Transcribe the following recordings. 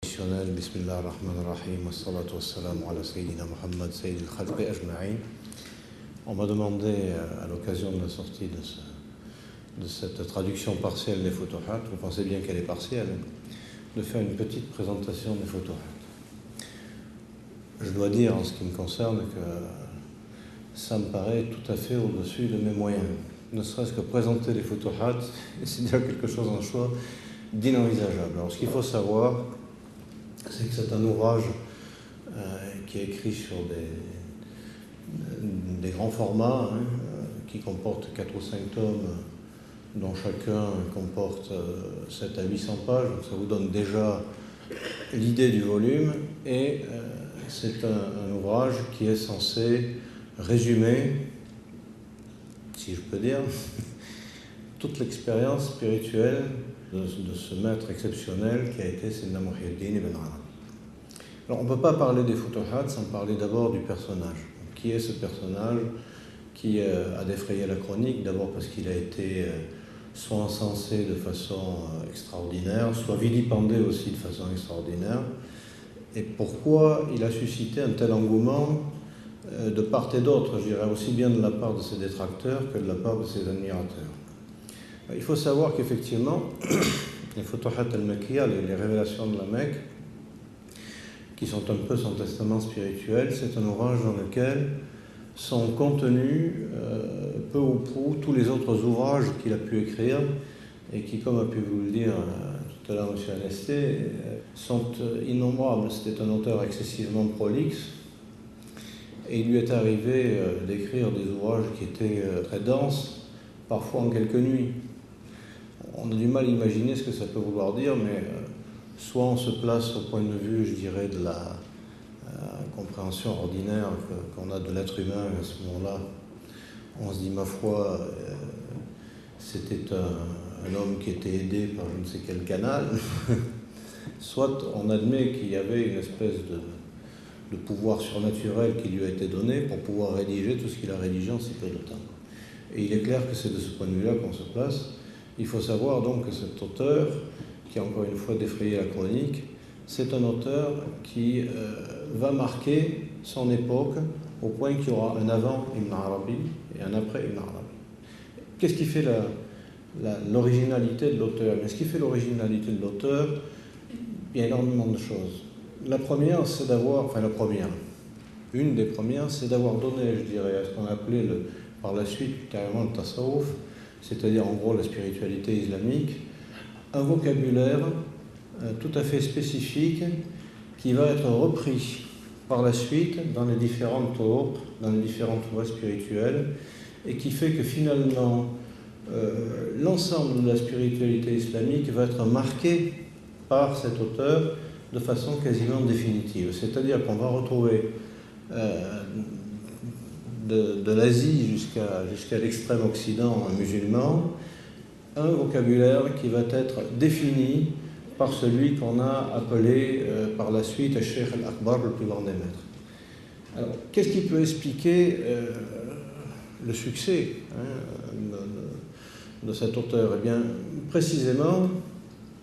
Bismillah ar-Rahman ar-Rahim, wa salatu wa salamu ala Sayyidina Muhammad, Sayyid al-Khalqi ajma'in. On m'a demandé, à l'occasion de la sortie de cette traduction partielle des Futuhat, vous pensez bien qu'elle est partielle, de faire une petite présentation des Futuhat. Je dois dire, en ce qui me concerne, que ça me paraît tout à fait au-dessus de mes moyens. Ne serait-ce que présenter les Futuhat, c'est déjà quelque chose en soi d'inenvisageable. Alors, ce qu'il faut savoir, c'est que c'est un ouvrage qui est écrit sur des grands formats, qui comporte 4 ou 5 tomes, dont chacun comporte 7 à 800 pages. Donc ça vous donne déjà l'idée du volume. Et c'est un ouvrage qui est censé résumer, si je peux dire, toute l'expérience spirituelle de ce maître exceptionnel qui a été Sayyidina Muhyiddin Ibn Arabi. Alors on ne peut pas parler des Futuhat sans parler d'abord du personnage. Qui est ce personnage qui a défrayé la chronique? D'abord parce qu'il a été soit encensé de façon extraordinaire, soit vilipendé aussi de façon extraordinaire. Et pourquoi il a suscité un tel engouement de part et d'autre, je dirais, aussi bien de la part de ses détracteurs que de la part de ses admirateurs. Il faut savoir qu'effectivement, les Futuhat al-Makkiyya, les révélations de la Mecque, qui sont un peu son testament spirituel, c'est un ouvrage dans lequel sont contenus peu ou prou tous les autres ouvrages qu'il a pu écrire et qui, comme a pu vous le dire tout à l'heure M. Anesté, sont innombrables. C'était un auteur excessivement prolixe et il lui est arrivé d'écrire des ouvrages qui étaient très denses, parfois en quelques nuits. On a du mal à imaginer ce que ça peut vouloir dire, mais soit on se place au point de vue, je dirais, de la compréhension ordinaire qu'on a de l'être humain. À ce moment-là, on se dit, ma foi, c'était un homme qui était aidé par je ne sais quel canal. Soit on admet qu'il y avait une espèce de pouvoir surnaturel qui lui a été donné pour pouvoir rédiger tout ce qu'il a rédigé en si peu de temps. Et il est clair que c'est de ce point de vue-là qu'on se place. Il faut savoir donc que cet auteur, qui a encore une fois défrayé la chronique, c'est un auteur qui va marquer son époque au point qu'il y aura un avant Ibn Arabi et un après Ibn Arabi. Qu'est-ce qui fait l'originalité de l'auteur? Mais ce qui fait l'originalité de l'auteur, il y a énormément de choses. La première, c'est d'avoir, une des premières, c'est d'avoir donné, je dirais, à ce qu'on appelait par la suite carrément le tasawwuf, c'est-à-dire en gros la spiritualité islamique, un vocabulaire tout à fait spécifique qui va être repris par la suite dans les différentes turuq, dans les différentes voies spirituelles, et qui fait que finalement l'ensemble de la spiritualité islamique va être marqué par cet auteur de façon quasiment définitive. C'est-à-dire qu'on va retrouver de l'Asie jusqu'à l'extrême occident musulman, un vocabulaire qui va être défini par celui qu'on a appelé par la suite Cheikh al-Akbar, le plus grand des maîtres. Alors, qu'est-ce qui peut expliquer le succès de cet auteur? Eh bien, précisément,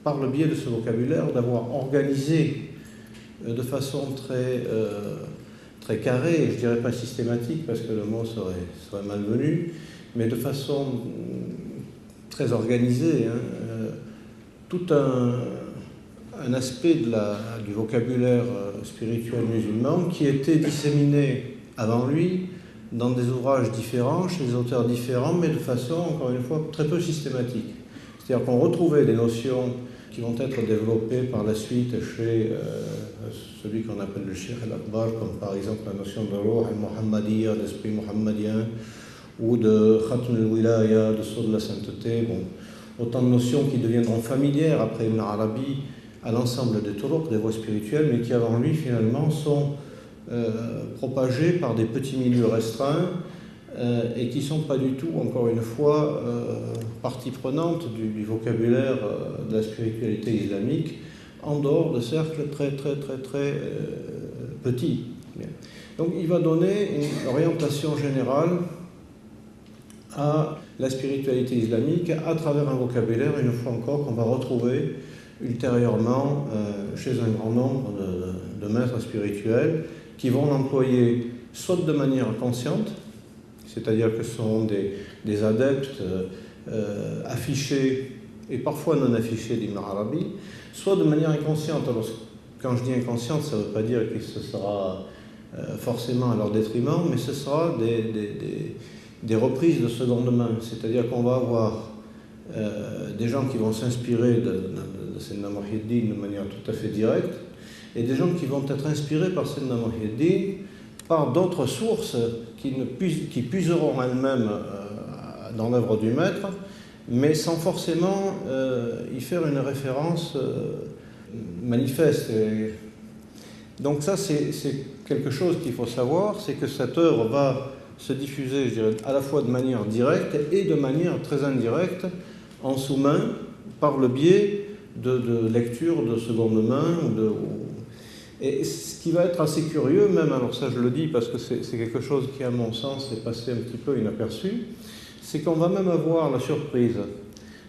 par le biais de ce vocabulaire, d'avoir organisé de façon très carrée, je dirais pas systématique parce que le mot serait malvenu, mais de façon très organisée, tout un aspect du vocabulaire spirituel musulman qui était disséminé avant lui dans des ouvrages différents, chez des auteurs différents, mais de façon, encore une fois, très peu systématique. C'est-à-dire qu'on retrouvait des notions qui vont être développées par la suite chez celui qu'on appelle le Cheikh al-Akbar, comme par exemple la notion de Ruh al-Muhammadiyya, l'esprit muhammadien, ou de Khatm al-Wilaya, de sceau de la sainteté, autant de notions qui deviendront familières après Ibn Arabi à l'ensemble des turuq, des voies spirituelles, mais qui avant lui finalement sont propagées par des petits milieux restreints et qui ne sont pas du tout, encore une fois, partie prenante du vocabulaire de la spiritualité islamique, en dehors de cercles très petits. Donc il va donner une orientation générale à la spiritualité islamique à travers un vocabulaire, une fois encore, qu'on va retrouver ultérieurement chez un grand nombre de maîtres spirituels qui vont l'employer soit de manière consciente, c'est-à-dire que ce sont des adeptes affichés et parfois non affichés d'Ibn Arabi, soit de manière inconsciente. Alors, quand je dis inconsciente, ça ne veut pas dire que ce sera forcément à leur détriment, mais ce sera des reprises de seconde main, c'est-à-dire qu'on va avoir des gens qui vont s'inspirer de Sayyidina Muhyiddin de manière tout à fait directe, et des gens qui vont être inspirés par Sayyidina Muhyiddin par d'autres sources qui puiseront elles-mêmes dans l'œuvre du maître, mais sans forcément y faire une référence manifeste. Donc ça, c'est quelque chose qu'il faut savoir, c'est que cette œuvre va se diffuser, je dirais, à la fois de manière directe et de manière très indirecte, en sous-main, par le biais de lecture de seconde main. Et ce qui va être assez curieux, même, alors ça je le dis parce que c'est quelque chose qui, à mon sens, est passé un petit peu inaperçu, c'est qu'on va même avoir la surprise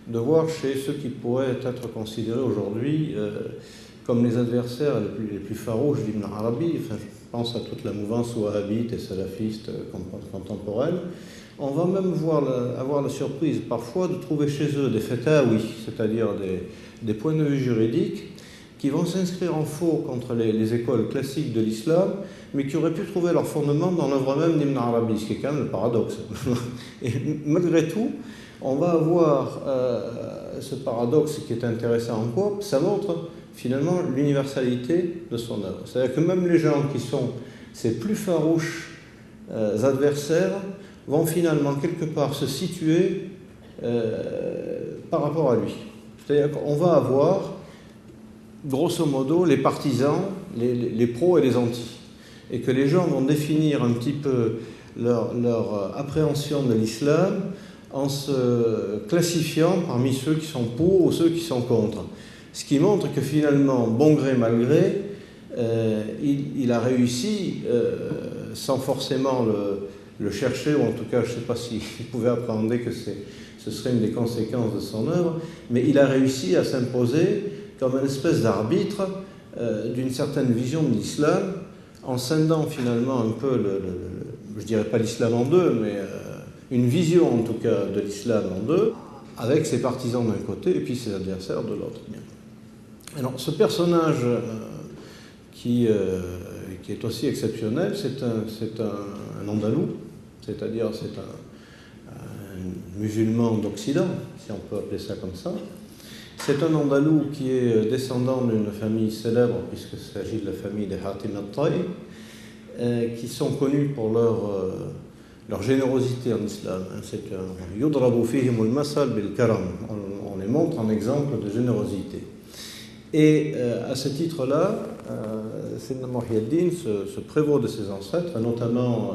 de voir chez ceux qui pourraient être considérés aujourd'hui comme les adversaires les plus farouches d'Ibn Arabi, enfin, je pense à toute la mouvance wahhabite et salafiste contemporaine, on va même avoir la surprise parfois de trouver chez eux des fatawi, c'est-à-dire des points de vue juridiques qui vont s'inscrire en faux contre les écoles classiques de l'islam, mais qui auraient pu trouver leur fondement dans l'œuvre même d'Ibn Arabi, ce qui est quand même le paradoxe. Et malgré tout, on va avoir ce paradoxe qui est intéressant en quoi ça montre finalement l'universalité de son œuvre. C'est-à-dire que même les gens qui sont ses plus farouches adversaires vont finalement quelque part se situer par rapport à lui. C'est-à-dire qu'on va avoir grosso modo les partisans, les pros et les antis. Et que les gens vont définir un petit peu leur appréhension de l'islam en se classifiant parmi ceux qui sont pour ou ceux qui sont contre. Ce qui montre que finalement, bon gré mal gré, il a réussi, sans forcément le chercher, ou en tout cas je ne sais pas s'il pouvait appréhender que ce serait une des conséquences de son œuvre, mais il a réussi à s'imposer comme une espèce d'arbitre d'une certaine vision de l'islam, en scindant finalement un peu, je ne dirais pas l'islam en deux, mais une vision en tout cas de l'islam en deux, avec ses partisans d'un côté et puis ses adversaires de l'autre. Alors ce personnage qui est aussi exceptionnel, c'est un andalou, c'est-à-dire c'est un musulman d'Occident, si on peut appeler ça comme ça. C'est un andalou qui est descendant d'une famille célèbre, puisqu'il s'agit de la famille des Hatim al-Tai, qui sont connus pour leur générosité en islam. C'est un yudrabu fihim al-masal bil karam. On les montre en exemple de générosité. Et à ce titre-là, Sayyidina Muhyiddin se prévaut de ses ancêtres, notamment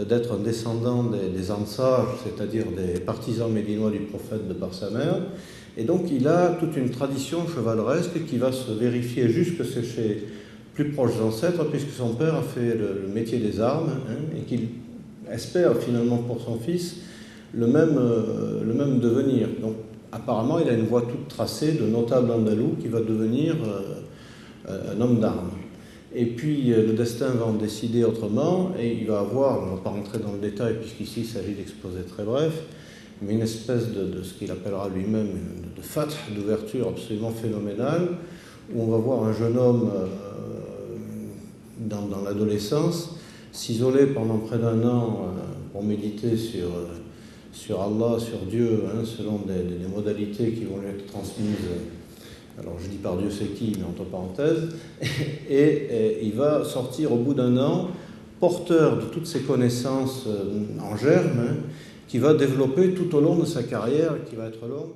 d'être un descendant des Ansar, c'est-à-dire des partisans médinois du prophète de par sa mère. Et donc il a toute une tradition chevaleresque qui va se vérifier jusque chez ses plus proches ancêtres, puisque son père a fait le métier des armes, et qu'il espère finalement pour son fils le même devenir. Donc apparemment il a une voie toute tracée de notable andalou qui va devenir un homme d'armes. Et puis le destin va en décider autrement, et il va avoir, on ne va pas rentrer dans le détail puisqu'ici il s'agit d'exposer très bref, mais une espèce de ce qu'il appellera lui-même de fath, d'ouverture absolument phénoménale, où on va voir un jeune homme dans l'adolescence s'isoler pendant près d'un an pour méditer sur Allah, sur Dieu, selon des modalités qui vont lui être transmises. Alors je dis par Dieu c'est qui, mais entre parenthèses, et il va sortir au bout d'un an porteur de toutes ses connaissances en germe, qui va développer tout au long de sa carrière, qui va être longue.